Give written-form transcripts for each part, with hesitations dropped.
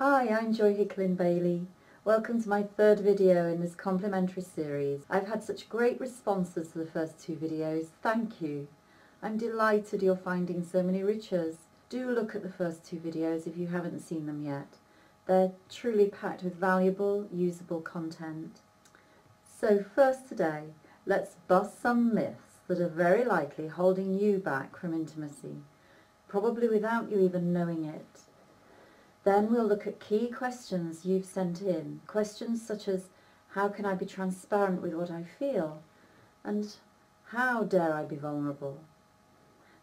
Hi, I'm Hicklin-Bailey. Welcome to my third video in this complimentary series. I've had such great responses to the first two videos. Thank you. I'm delighted you're finding so many riches. Do look at the first two videos if you haven't seen them yet. They're truly packed with valuable, usable content. So first today, let's bust some myths that are very likely holding you back from intimacy, probably without you even knowing it. Then we'll look at key questions you've sent in. Questions such as, how can I be transparent with what I feel? And how dare I be vulnerable?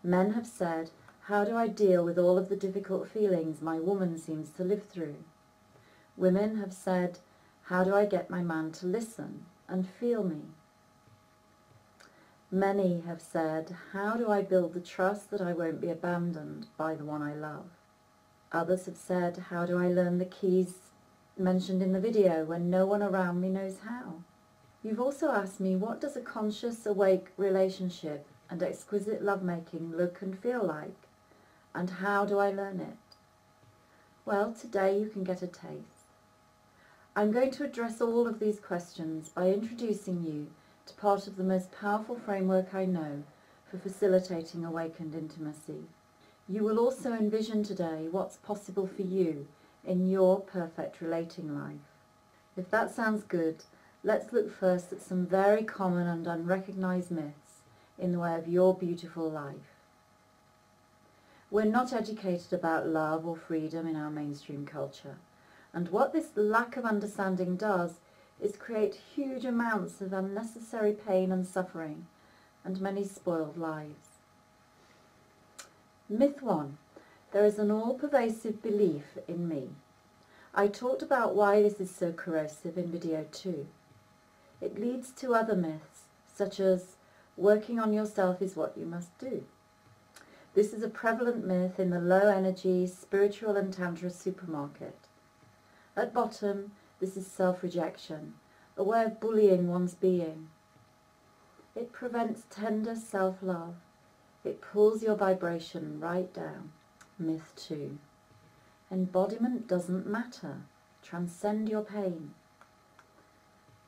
Men have said, how do I deal with all of the difficult feelings my woman seems to live through? Women have said, how do I get my man to listen and feel me? Many have said, how do I build the trust that I won't be abandoned by the one I love? Others have said, how do I learn the keys mentioned in the video when no one around me knows how? You've also asked me, what does a conscious, awake relationship and exquisite lovemaking look and feel like? And how do I learn it? Well, today you can get a taste. I'm going to address all of these questions by introducing you to part of the most powerful framework I know for facilitating awakened intimacy. You will also envision today what's possible for you in your perfect relating life. If that sounds good, let's look first at some very common and unrecognized myths in the way of your beautiful life. We're not educated about love or freedom in our mainstream culture, and what this lack of understanding does is create huge amounts of unnecessary pain and suffering and many spoiled lives. Myth 1. There is an all-pervasive belief in me. I talked about why this is so corrosive in video 2. It leads to other myths, such as working on yourself is what you must do. This is a prevalent myth in the low-energy, spiritual and tantra supermarket. At bottom, this is self-rejection, a way of bullying one's being. It prevents tender self-love. It pulls your vibration right down. Myth 2. Embodiment doesn't matter. Transcend your pain.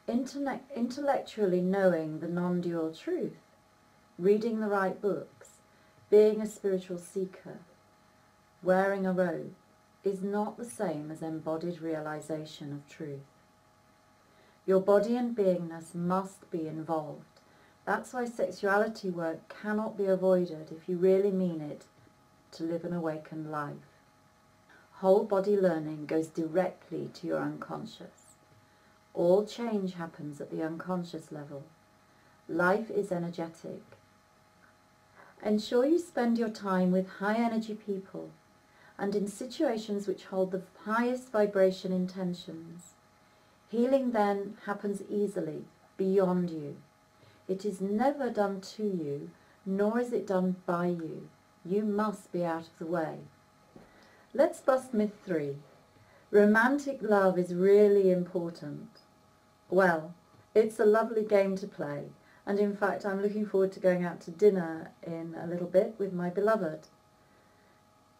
Intellectually knowing the non-dual truth, reading the right books, being a spiritual seeker, wearing a robe, is not the same as embodied realization of truth. Your body and beingness must be involved. That's why sexuality work cannot be avoided if you really mean it to live an awakened life. Whole body learning goes directly to your unconscious. All change happens at the unconscious level. Life is energetic. Ensure you spend your time with high energy people and in situations which hold the highest vibration intentions. Healing then happens easily, beyond you. It is never done to you, nor is it done by you. You must be out of the way. Let's bust myth 3. Romantic love is really important. Well, it's a lovely game to play, and in fact I'm looking forward to going out to dinner in a little bit with my beloved.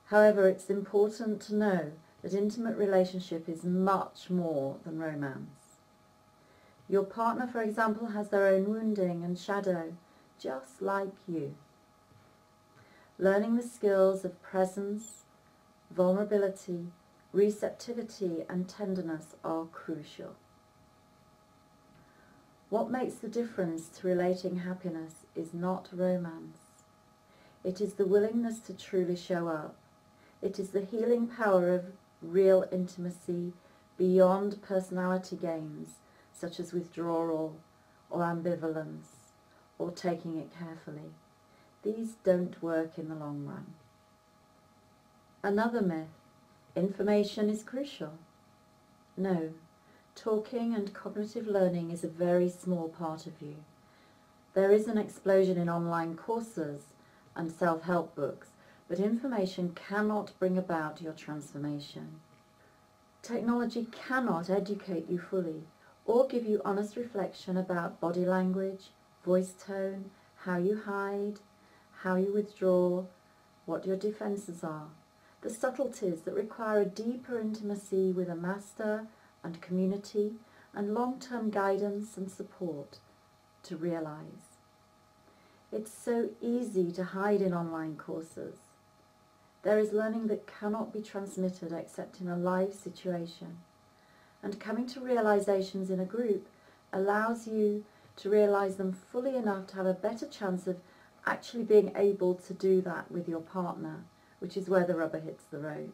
However, it's important to know that intimate relationship is much more than romance. Your partner, for example, has their own wounding and shadow, just like you. Learning the skills of presence, vulnerability, receptivity and tenderness are crucial. What makes the difference to relating happiness is not romance. It is the willingness to truly show up. It is the healing power of real intimacy beyond personality games, such as withdrawal or ambivalence or taking it carefully. These don't work in the long run. Another myth, information is crucial. No, talking and cognitive learning is a very small part of you. There is an explosion in online courses and self-help books, but information cannot bring about your transformation. Technology cannot educate you fully or give you honest reflection about body language, voice tone, how you hide, how you withdraw, what your defenses are. the subtleties that require a deeper intimacy with a master and community and long-term guidance and support to realise. It's so easy to hide in online courses. There is learning that cannot be transmitted except in a live situation, and coming to realizations in a group allows you to realise them fully enough to have a better chance of actually being able to do that with your partner, which is where the rubber hits the road.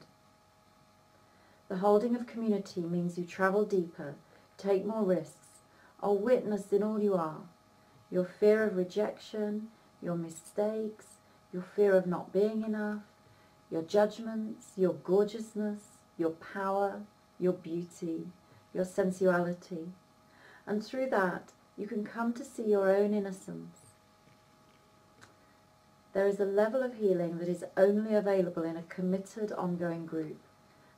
The holding of community means you travel deeper, take more risks, are witnessed in all you are. Your fear of rejection, your mistakes, your fear of not being enough, your judgments, your gorgeousness, your power, your beauty, your sensuality. And through that, you can come to see your own innocence. There is a level of healing that is only available in a committed, ongoing group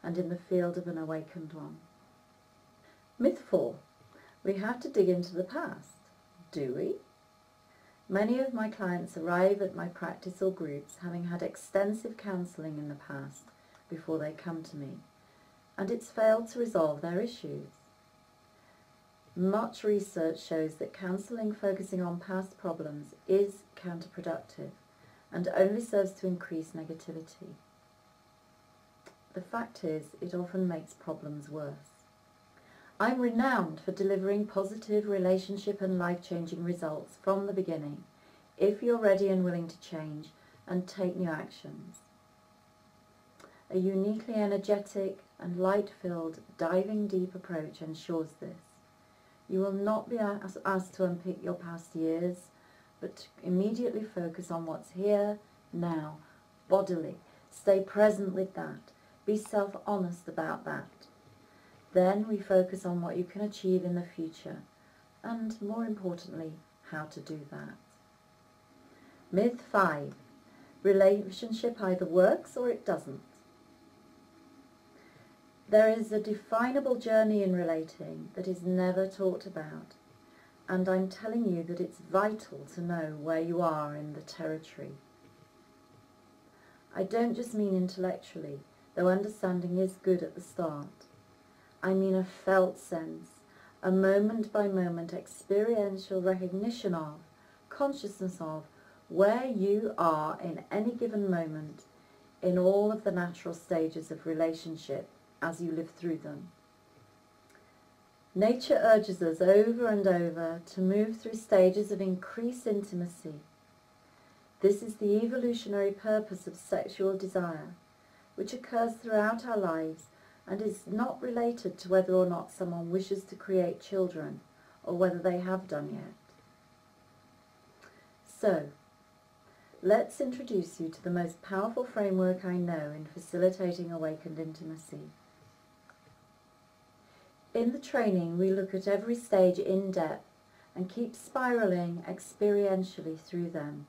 and in the field of an awakened one. Myth 4. We have to dig into the past. Do we? Many of my clients arrive at my practice or groups having had extensive counselling in the past before they come to me, and it's failed to resolve their issues. Much research shows that counselling focusing on past problems is counterproductive and only serves to increase negativity. The fact is, it often makes problems worse. I'm renowned for delivering positive relationship and life-changing results from the beginning, if you're ready and willing to change and take new actions. A uniquely energetic and light-filled, diving deep approach ensures this. You will not be asked to unpick your past years, but to immediately focus on what's here, now, bodily. Stay present with that. Be self-honest about that. Then we focus on what you can achieve in the future, and more importantly, how to do that. Myth 5. Relationship either works or it doesn't. There is a definable journey in relating that is never talked about, and I'm telling you that it's vital to know where you are in the territory. I don't just mean intellectually, though understanding is good at the start. I mean a felt sense, a moment-by-moment experiential recognition of, consciousness of, where you are in any given moment in all of the natural stages of relationship as you live through them. Nature urges us over and over to move through stages of increased intimacy. This is the evolutionary purpose of sexual desire, which occurs throughout our lives and is not related to whether or not someone wishes to create children or whether they have done yet. So, let's introduce you to the most powerful framework I know in facilitating awakened intimacy. In the training, we look at every stage in depth and keep spiraling experientially through them.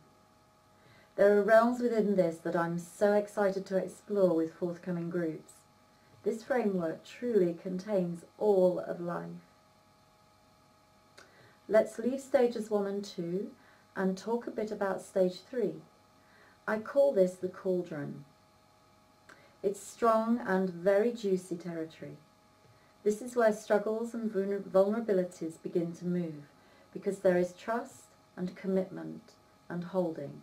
There are realms within this that I'm so excited to explore with forthcoming groups. This framework truly contains all of life. Let's leave stages 1 and 2 and talk a bit about stage 3. I call this the cauldron. It's strong and very juicy territory. This is where struggles and vulnerabilities begin to move, because there is trust and commitment and holding.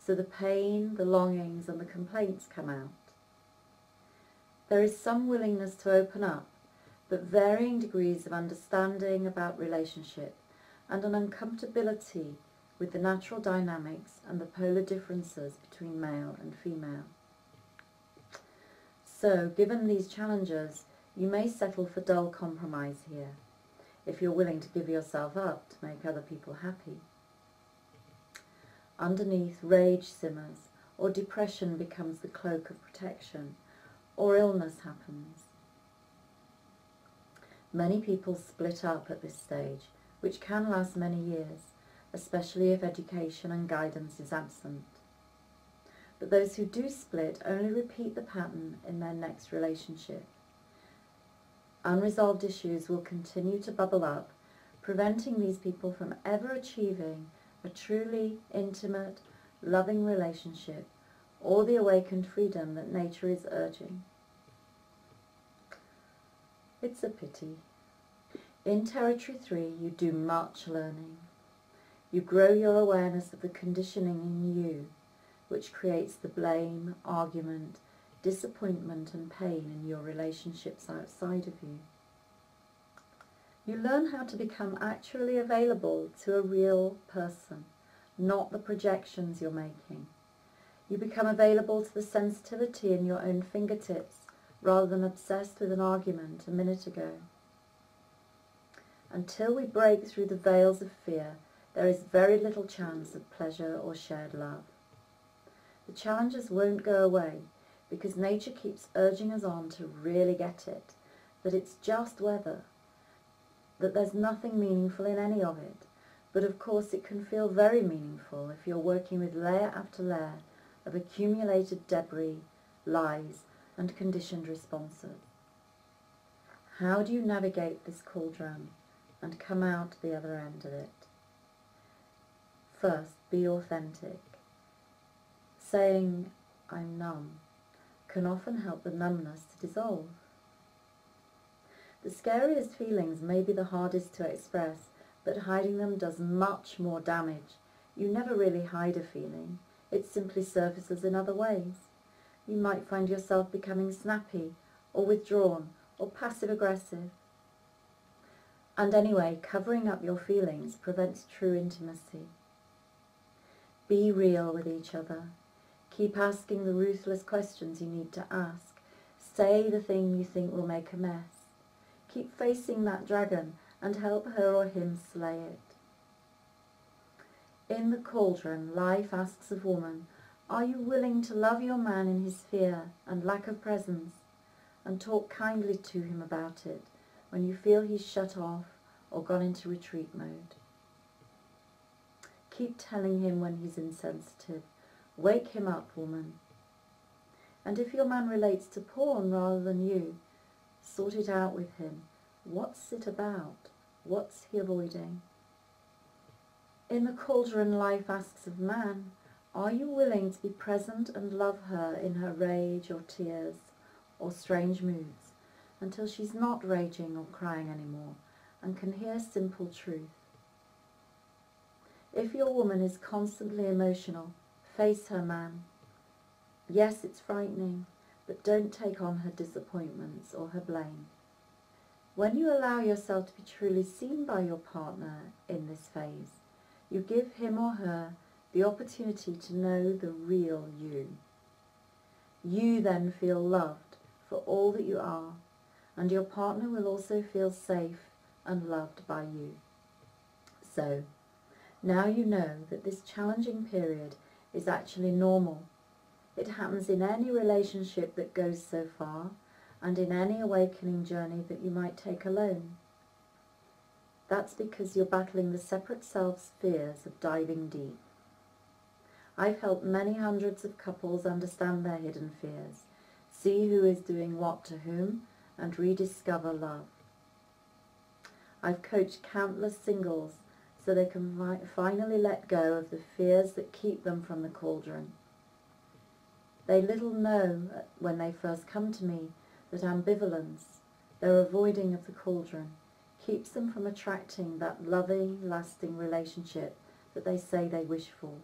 So the pain, the longings and the complaints come out. There is some willingness to open up, but varying degrees of understanding about relationship and an uncomfortability with the natural dynamics and the polar differences between male and female. So, given these challenges, you may settle for dull compromise here, if you're willing to give yourself up to make other people happy. Underneath, rage simmers, or depression becomes the cloak of protection, or illness happens. Many people split up at this stage, which can last many years, especially if education and guidance is absent. But those who do split only repeat the pattern in their next relationship. Unresolved issues will continue to bubble up, preventing these people from ever achieving a truly intimate, loving relationship or the awakened freedom that nature is urging. It's a pity. In Territory 3, you do much learning. You grow your awareness of the conditioning in you, which creates the blame, argument, disappointment and pain in your relationships outside of you. You learn how to become actually available to a real person, not the projections you're making. You become available to the sensitivity in your own fingertips rather than obsessed with an argument a minute ago. Until we break through the veils of fear, there is very little chance of pleasure or shared love. The challenges won't go away because nature keeps urging us on to really get it, that it's just weather, that there's nothing meaningful in any of it. But of course it can feel very meaningful if you're working with layer after layer of accumulated debris, lies, and conditioned responses. How do you navigate this cauldron and come out the other end of it? First, be authentic. Saying, "I'm numb," can often help the numbness to dissolve. The scariest feelings may be the hardest to express, but hiding them does much more damage. You never really hide a feeling. It simply surfaces in other ways. You might find yourself becoming snappy, or withdrawn, or passive-aggressive. And anyway, covering up your feelings prevents true intimacy. Be real with each other. Keep asking the ruthless questions you need to ask. Say the thing you think will make a mess. Keep facing that dragon and help her or him slay it. In the cauldron, life asks of woman, are you willing to love your man in his fear and lack of presence, and talk kindly to him about it when you feel he's shut off or gone into retreat mode? Keep telling him when he's insensitive. Wake him up, woman. And if your man relates to porn rather than you, sort it out with him. What's it about? What's he avoiding? In the cauldron, life asks of man, are you willing to be present and love her in her rage or tears or strange moods until she's not raging or crying anymore and can hear simple truth? If your woman is constantly emotional, face her man. Yes, it's frightening, but don't take on her disappointments or her blame. When you allow yourself to be truly seen by your partner in this phase, you give him or her the opportunity to know the real you. You then feel loved for all that you are, and your partner will also feel safe and loved by you. So, now you know that this challenging period is actually normal. It happens in any relationship that goes so far, and in any awakening journey that you might take alone. That's because you're battling the separate self's fears of diving deep. I've helped many hundreds of couples understand their hidden fears, see who is doing what to whom, and rediscover love. I've coached countless singles so they can finally let go of the fears that keep them from the cauldron. They little know when they first come to me that ambivalence, their avoiding of the cauldron, keeps them from attracting that loving, lasting relationship that they say they wish for.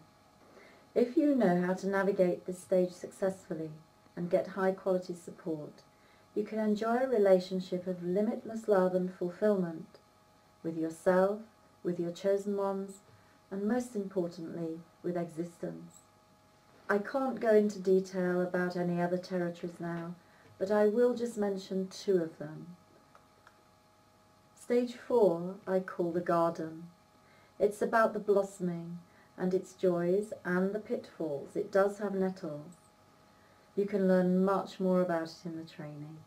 If you know how to navigate this stage successfully and get high-quality support, you can enjoy a relationship of limitless love and fulfillment with yourself, with your chosen ones, and most importantly, with existence. I can't go into detail about any other territories now, but I will just mention 2 of them. Stage 4 I call the garden. It's about the blossoming and its joys and the pitfalls. It does have nettles. You can learn much more about it in the training.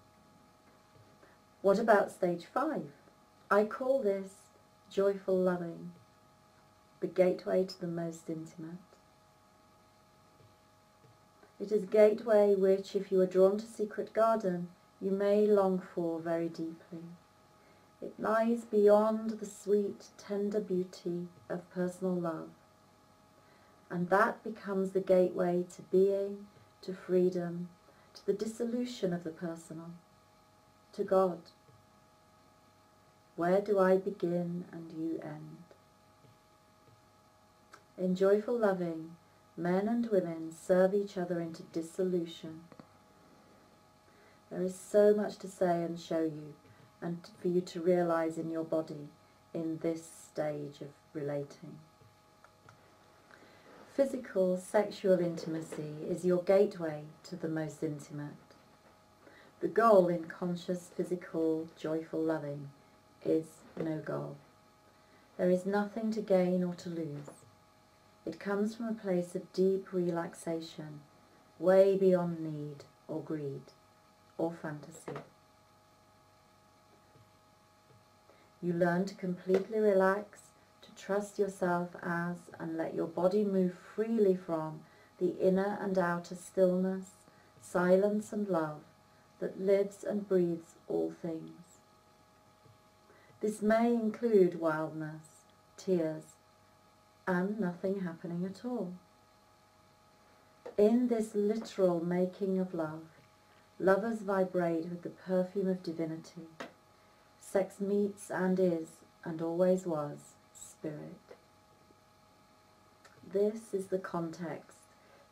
What about stage 5? I call this joyful loving, the gateway to the most intimate. It is a gateway which, if you are drawn to Secret Garden, you may long for very deeply. It lies beyond the sweet, tender beauty of personal love, and that becomes the gateway to being to freedom, to the dissolution of the personal, to God. Where do I begin and you end? In joyful loving, men and women serve each other into dissolution. There is so much to say and show you, and for you to realize in your body in this stage of relating. Physical sexual intimacy is your gateway to the most intimate. The goal in conscious, physical, joyful loving is no goal. There is nothing to gain or to lose. It comes from a place of deep relaxation, way beyond need or greed or fantasy. You learn to completely relax, to trust yourself as and let your body move freely from the inner and outer stillness, silence and love that lives and breathes all things. This may include wildness, tears, and nothing happening at all. In this literal making of love, lovers vibrate with the perfume of divinity. Sex meets and is, and always was, spirit. This is the context,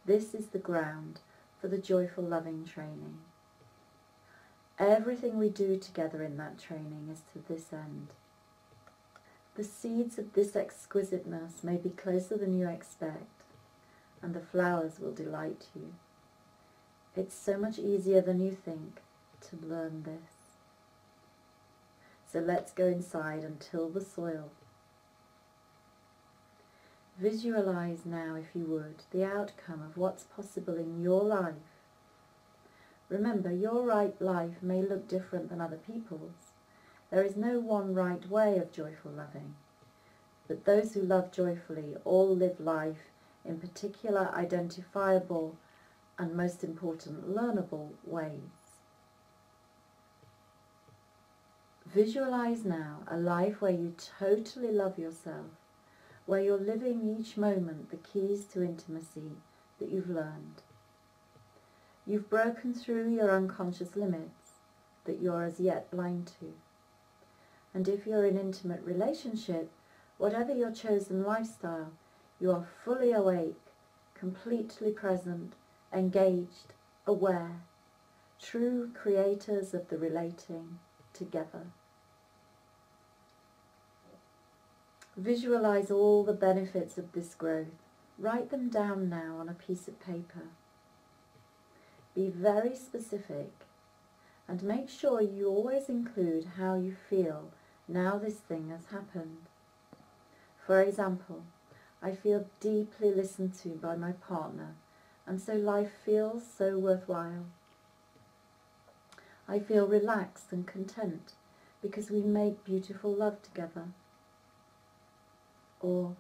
this is the ground for the joyful loving training. Everything we do together in that training is to this end. The seeds of this exquisiteness may be closer than you expect, and the flowers will delight you. It's so much easier than you think to learn this. So let's go inside and till the soil. Visualize now, if you would, the outcome of what's possible in your life. Remember, your right life may look different than other people's. There is no one right way of joyful loving, but those who love joyfully all live life in particular, identifiable, and most important, learnable ways. Visualize now a life where you totally love yourself, where you're living each moment the keys to intimacy that you've learned. You've broken through your unconscious limits that you're as yet blind to. And if you're in intimate relationship, whatever your chosen lifestyle, you are fully awake, completely present, engaged, aware, true creators of the relating together. Visualize all the benefits of this growth. Write them down now on a piece of paper. Be very specific and make sure you always include how you feel now this thing has happened. For example, I feel deeply listened to by my partner, and so life feels so worthwhile. I feel relaxed and content because we make beautiful love together. Or,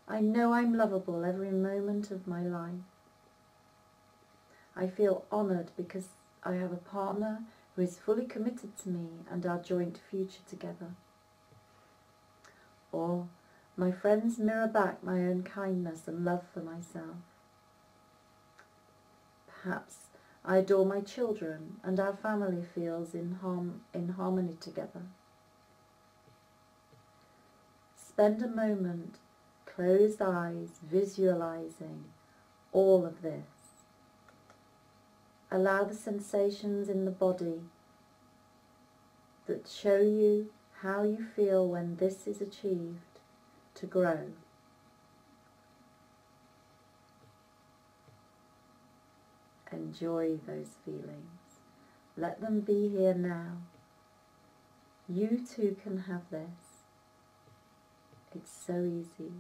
I know I'm lovable every moment of my life. I feel honoured because I have a partner who is fully committed to me and our joint future together. Or, my friends mirror back my own kindness and love for myself. Perhaps I adore my children and our family feels in harmony together. Spend a moment, closed eyes, visualizing all of this. Allow the sensations in the body that show you how you feel when this is achieved to grow. Enjoy those feelings. Let them be here now. You too can have this. It's so easy.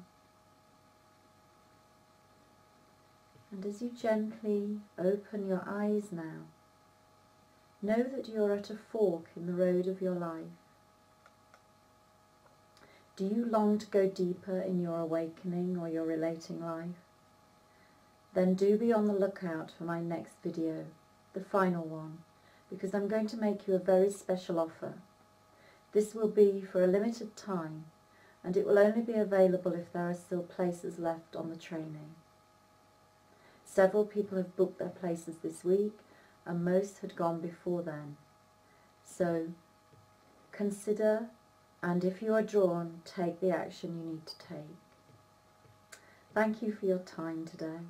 And as you gently open your eyes now, know that you're at a fork in the road of your life. Do you long to go deeper in your awakening or your relating life? Then do be on the lookout for my next video, the final one, because I'm going to make you a very special offer. This will be for a limited time, and it will only be available if there are still places left on the training. Several people have booked their places this week, and most had gone before then. So consider, and if you are drawn, take the action you need to take. Thank you for your time today.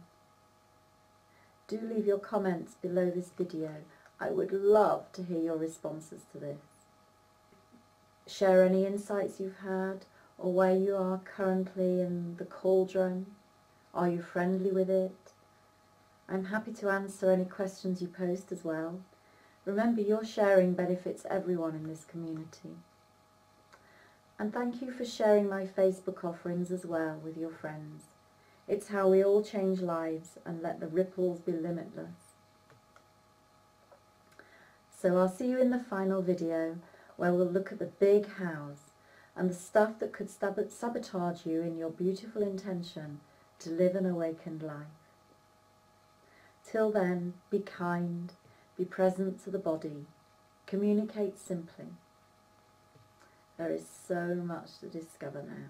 Do leave your comments below this video. I would love to hear your responses to this. Share any insights you've had, or where you are currently in the cauldron. Are you friendly with it? I'm happy to answer any questions you post as well. Remember, your sharing benefits everyone in this community. And thank you for sharing my Facebook offerings as well with your friends. It's how we all change lives and let the ripples be limitless. So I'll see you in the final video, where we'll look at the big hows and the stuff that could sabotage you in your beautiful intention to live an awakened life. Till then, be kind, be present to the body, communicate simply. There is so much to discover now.